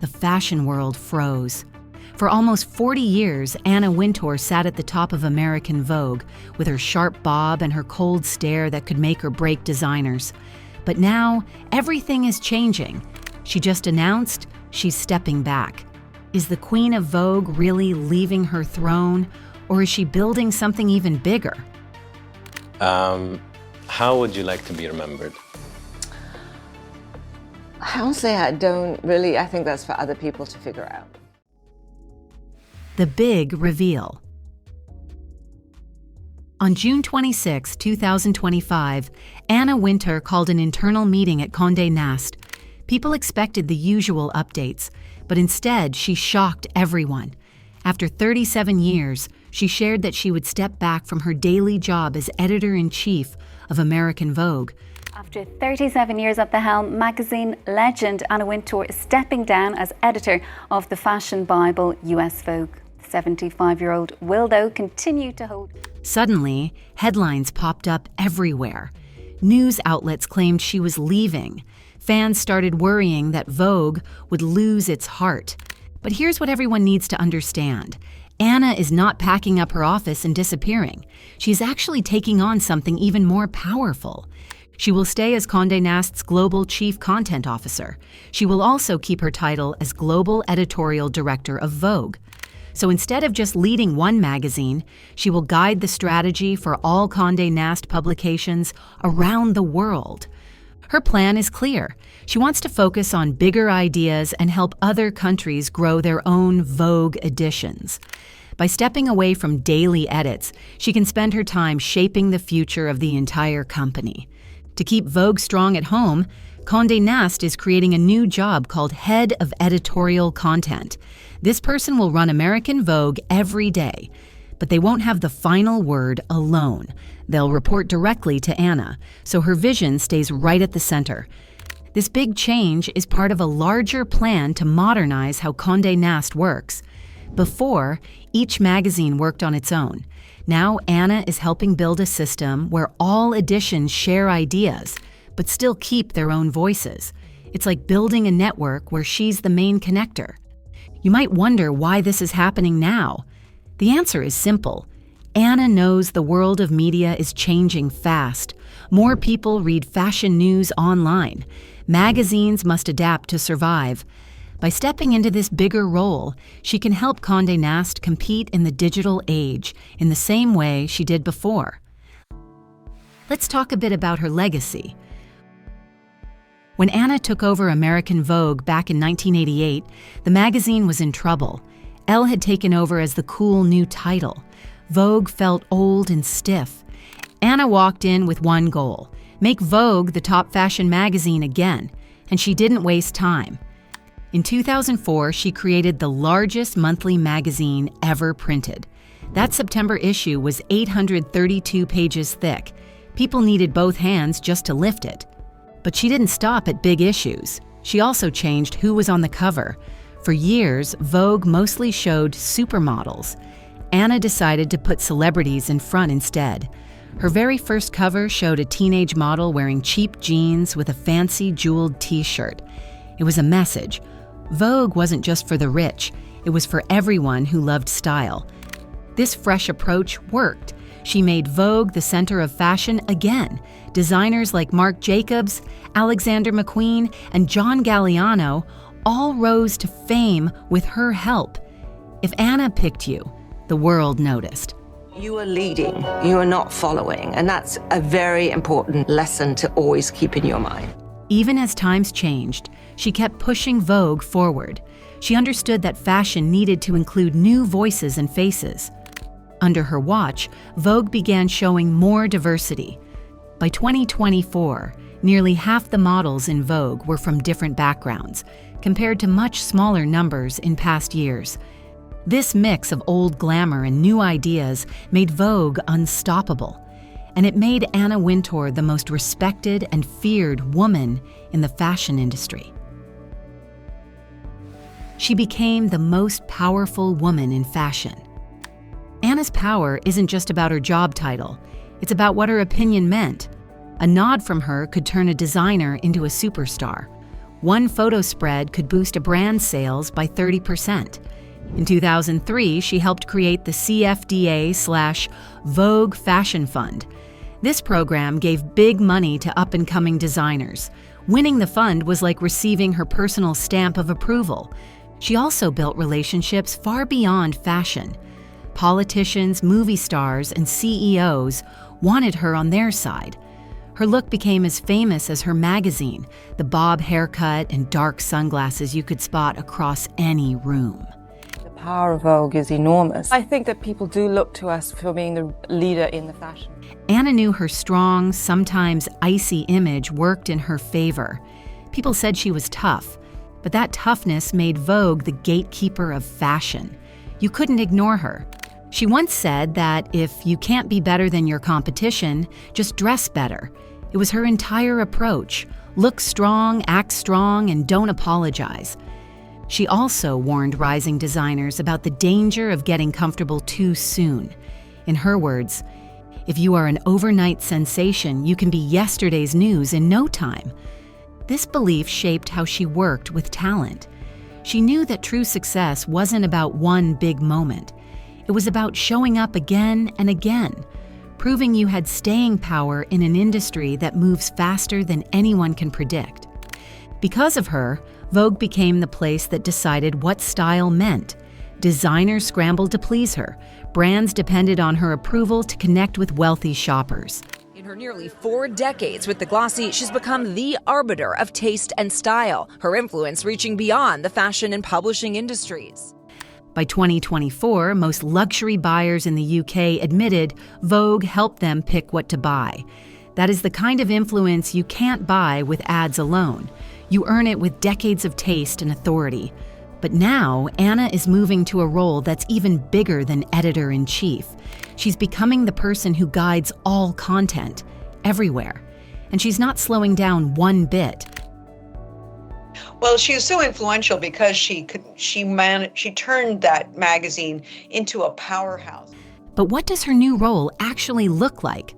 the fashion world froze. For almost 40 years, Anna Wintour sat at the top of American Vogue with her sharp bob and her cold stare that could make or break designers. But now, everything is changing. She just announced she's stepping back. Is the Queen of Vogue really leaving her throne, or is she building something even bigger? How would you like to be remembered? Honestly, I don't really. I think that's for other people to figure out. The big reveal. On June 26, 2025, Anna Wintour called an internal meeting at Condé Nast. People expected the usual updates, but instead she shocked everyone. After 37 years, she shared that she would step back from her daily job as editor-in-chief of American Vogue. After 37 years at the helm, magazine legend Anna Wintour is stepping down as editor of the fashion Bible, US Vogue. The 75-year-old will, though, continue to hold. Suddenly, headlines popped up everywhere. News outlets claimed she was leaving. Fans started worrying that Vogue would lose its heart. But here's what everyone needs to understand. Anna is not packing up her office and disappearing. She's actually taking on something even more powerful. She will stay as Condé Nast's Global Chief Content Officer. She will also keep her title as Global Editorial Director of Vogue. So instead of just leading one magazine, she will guide the strategy for all Condé Nast publications around the world. Her plan is clear. She wants to focus on bigger ideas and help other countries grow their own Vogue editions. By stepping away from daily edits, she can spend her time shaping the future of the entire company. To keep Vogue strong at home, Condé Nast is creating a new job called Head of Editorial Content. This person will run American Vogue every day, but they won't have the final word alone. They'll report directly to Anna, so her vision stays right at the center. This big change is part of a larger plan to modernize how Condé Nast works. Before, each magazine worked on its own. Now Anna is helping build a system where all editions share ideas, but still keep their own voices. It's like building a network where she's the main connector. You might wonder why this is happening now. The answer is simple. Anna knows the world of media is changing fast. More people read fashion news online. Magazines must adapt to survive. By stepping into this bigger role, she can help Condé Nast compete in the digital age in the same way she did before. Let's talk a bit about her legacy. When Anna took over American Vogue back in 1988, the magazine was in trouble. Elle had taken over as the cool new title. Vogue felt old and stiff. Anna walked in with one goal: make Vogue the top fashion magazine again, and she didn't waste time. In 2004, she created the largest monthly magazine ever printed. That September issue was 832 pages thick. People needed both hands just to lift it. But she didn't stop at big issues. She also changed who was on the cover. For years, Vogue mostly showed supermodels. Anna decided to put celebrities in front instead. Her very first cover showed a teenage model wearing cheap jeans with a fancy jeweled t-shirt. It was a message. Vogue wasn't just for the rich. It was for everyone who loved style. This fresh approach worked. She made Vogue the center of fashion again. Designers like Marc Jacobs, Alexander McQueen, and John Galliano all rose to fame with her help. If Anna picked you, the world noticed. You are leading, you are not following, and that's a very important lesson to always keep in your mind. Even as times changed, she kept pushing Vogue forward. She understood that fashion needed to include new voices and faces. Under her watch, Vogue began showing more diversity. By 2024, nearly half the models in Vogue were from different backgrounds, compared to much smaller numbers in past years. This mix of old glamour and new ideas made Vogue unstoppable, and it made Anna Wintour the most respected and feared woman in the fashion industry. She became the most powerful woman in fashion. Anna's power isn't just about her job title, it's about what her opinion meant. A nod from her could turn a designer into a superstar. One photo spread could boost a brand's sales by 30%. In 2003, she helped create the CFDA/Vogue Fashion Fund. This program gave big money to up-and-coming designers. Winning the fund was like receiving her personal stamp of approval. She also built relationships far beyond fashion. Politicians, movie stars, and CEOs wanted her on their side. Her look became as famous as her magazine, the bob haircut and dark sunglasses you could spot across any room. The power of Vogue is enormous. I think that people do look to us for being the leader in the fashion. Anna knew her strong, sometimes icy image worked in her favor. People said she was tough, but that toughness made Vogue the gatekeeper of fashion. You couldn't ignore her. She once said that if you can't be better than your competition, just dress better. It was her entire approach. Look strong, act strong, and don't apologize. She also warned rising designers about the danger of getting comfortable too soon. In her words, if you are an overnight sensation, you can be yesterday's news in no time. This belief shaped how she worked with talent. She knew that true success wasn't about one big moment. It was about showing up again and again, proving you had staying power in an industry that moves faster than anyone can predict. Because of her, Vogue became the place that decided what style meant. Designers scrambled to please her. Brands depended on her approval to connect with wealthy shoppers. In her nearly 4 decades with the Glossy, she's become the arbiter of taste and style, her influence reaching beyond the fashion and publishing industries. By 2024, most luxury buyers in the UK admitted Vogue helped them pick what to buy. That is the kind of influence you can't buy with ads alone. You earn it with decades of taste and authority. But now, Anna is moving to a role that's even bigger than editor-in-chief. She's becoming the person who guides all content, everywhere. And she's not slowing down one bit. Well, she was so influential because she turned that magazine into a powerhouse. But what does her new role actually look like?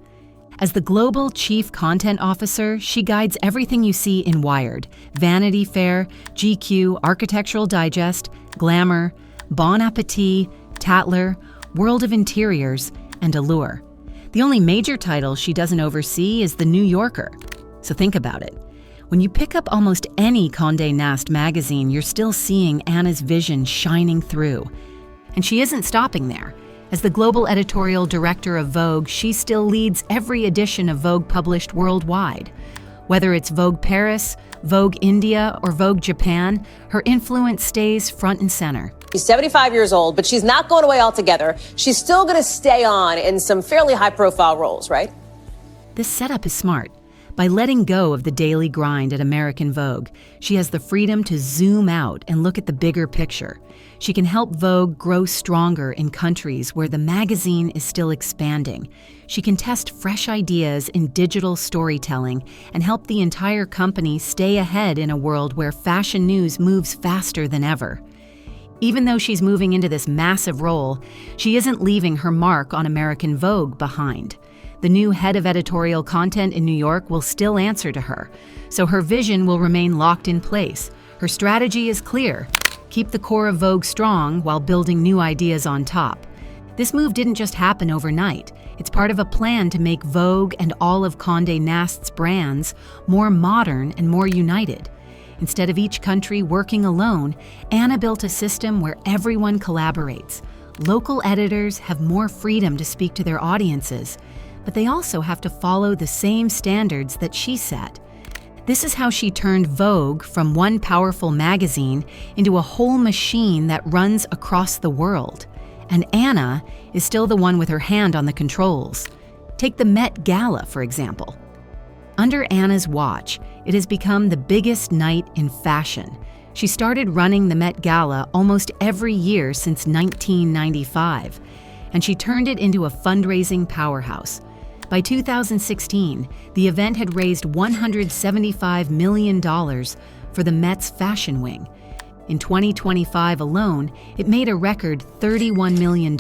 As the global chief content officer, she guides everything you see in Wired, Vanity Fair, GQ, Architectural Digest, Glamour, Bon Appetit, Tatler, World of Interiors, and Allure. The only major title she doesn't oversee is The New Yorker. So think about it. When you pick up almost any Condé Nast magazine, you're still seeing Anna's vision shining through. And she isn't stopping there. As the global editorial director of Vogue, she still leads every edition of Vogue published worldwide. Whether it's Vogue Paris, Vogue India, or Vogue Japan, her influence stays front and center. She's 75 years old, but she's not going away altogether. She's still going to stay on in some fairly high-profile roles, right? This setup is smart. By letting go of the daily grind at American Vogue, she has the freedom to zoom out and look at the bigger picture. She can help Vogue grow stronger in countries where the magazine is still expanding. She can test fresh ideas in digital storytelling and help the entire company stay ahead in a world where fashion news moves faster than ever. Even though she's moving into this massive role, she isn't leaving her mark on American Vogue behind. The new head of editorial content in New York will still answer to her, so her vision will remain locked in place. Her strategy is clear: keep the core of Vogue strong while building new ideas on top. This move didn't just happen overnight. It's part of a plan to make Vogue and all of Condé Nast's brands more modern and more united. Instead of each country working alone, Anna built a system where everyone collaborates. Local editors have more freedom to speak to their audiences, but they also have to follow the same standards that she set. This is how she turned Vogue from one powerful magazine into a whole machine that runs across the world. And Anna is still the one with her hand on the controls. Take the Met Gala, for example. Under Anna's watch, it has become the biggest night in fashion. She started running the Met Gala almost every year since 1995, and she turned it into a fundraising powerhouse. By 2016, the event had raised $175 million for the Met's fashion wing. In 2025 alone, it made a record $31 million.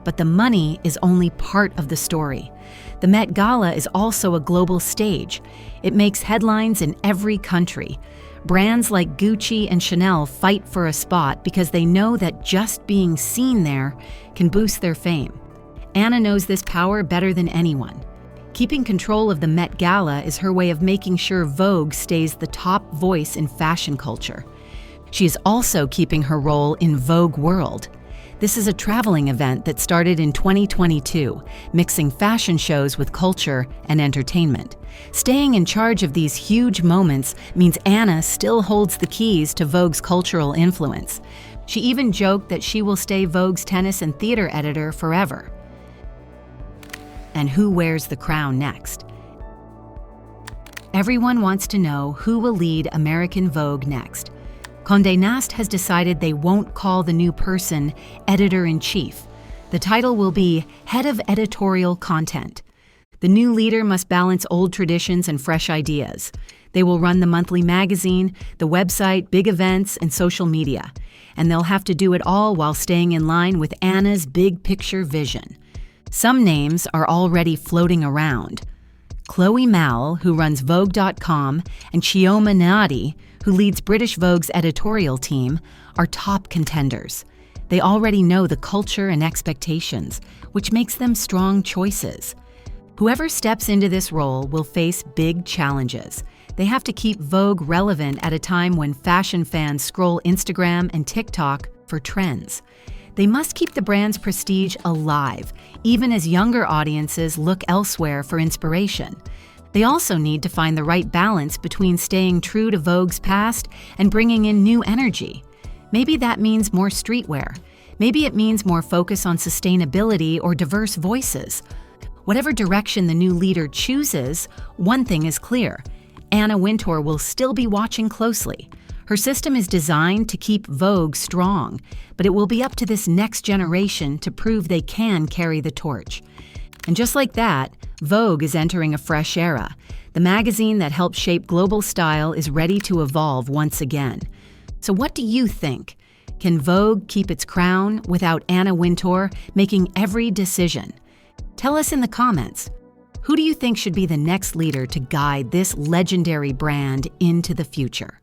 But the money is only part of the story. The Met Gala is also a global stage. It makes headlines in every country. Brands like Gucci and Chanel fight for a spot because they know that just being seen there can boost their fame. Anna knows this power better than anyone. Keeping control of the Met Gala is her way of making sure Vogue stays the top voice in fashion culture. She is also keeping her role in Vogue World. This is a traveling event that started in 2022, mixing fashion shows with culture and entertainment. Staying in charge of these huge moments means Anna still holds the keys to Vogue's cultural influence. She even joked that she will stay Vogue's tennis and theater editor forever. And who wears the crown next? Everyone wants to know who will lead American Vogue next. Condé Nast has decided they won't call the new person editor-in-chief. The title will be Head of Editorial Content. The new leader must balance old traditions and fresh ideas. They will run the monthly magazine, the website, big events, and social media. And they'll have to do it all while staying in line with Anna's big picture vision. Some names are already floating around. Chloe Mal, who runs Vogue.com, and Chioma Nnadi, who leads British Vogue's editorial team, are top contenders. They already know the culture and expectations, which makes them strong choices. Whoever steps into this role will face big challenges. They have to keep Vogue relevant at a time when fashion fans scroll Instagram and TikTok for trends. They must keep the brand's prestige alive, even as younger audiences look elsewhere for inspiration. They also need to find the right balance between staying true to Vogue's past and bringing in new energy. Maybe that means more streetwear. Maybe it means more focus on sustainability or diverse voices. Whatever direction the new leader chooses, one thing is clear: Anna Wintour will still be watching closely. Her system is designed to keep Vogue strong, but it will be up to this next generation to prove they can carry the torch. And just like that, Vogue is entering a fresh era. The magazine that helped shape global style is ready to evolve once again. So what do you think? Can Vogue keep its crown without Anna Wintour making every decision? Tell us in the comments. Who do you think should be the next leader to guide this legendary brand into the future?